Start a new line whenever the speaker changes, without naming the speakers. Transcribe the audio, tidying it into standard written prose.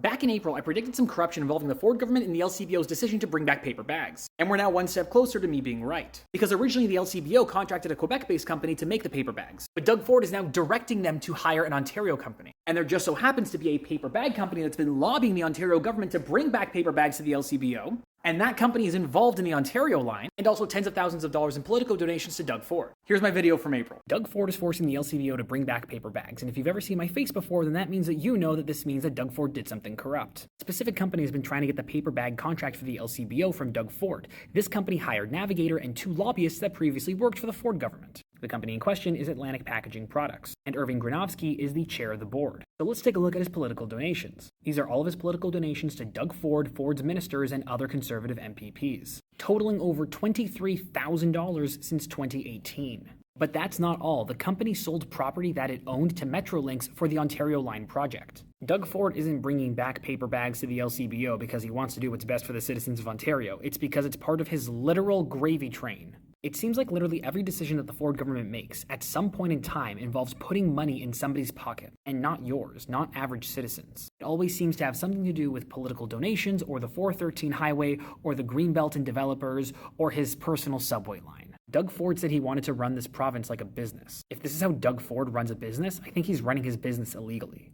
Back in April, I predicted some corruption involving the Ford government and the LCBO's decision to bring back paper bags. And we're now one step closer to me being right. Because originally the LCBO contracted a Quebec-based company to make the paper bags, but Doug Ford is now directing them to hire an Ontario company. And there just so happens to be a paper bag company that's been lobbying the Ontario government to bring back paper bags to the LCBO, and that company is involved in the Ontario line, and also tens of thousands of dollars in political donations to Doug Ford. Here's my video from April. Doug Ford is forcing the LCBO to bring back paper bags, and if you've ever seen my face before, then that means that you know that this means that Doug Ford did something corrupt. A specific company has been trying to get the paper bag contract for the LCBO from Doug Ford. This company hired Navigator and 2 lobbyists that previously worked for the Ford government. The company in question is Atlantic Packaging Products, and Irving Granovsky is the chair of the board. So let's take a look at his political donations. These are all of his political donations to Doug Ford, Ford's ministers, and other conservative MPPs, totaling over $23,000 since 2018. But that's not all. The company sold property that it owned to Metrolinx for the Ontario Line project. Doug Ford isn't bringing back paper bags to the LCBO because he wants to do what's best for the citizens of Ontario. It's because it's part of his literal gravy train. It seems like literally every decision that the Ford government makes at some point in time involves putting money in somebody's pocket, and not yours, not average citizens. It always seems to have something to do with political donations, or the 413 highway, or the Greenbelt and developers, or his personal subway line. Doug Ford said he wanted to run this province like a business. If this is how Doug Ford runs a business, I think he's running his business illegally.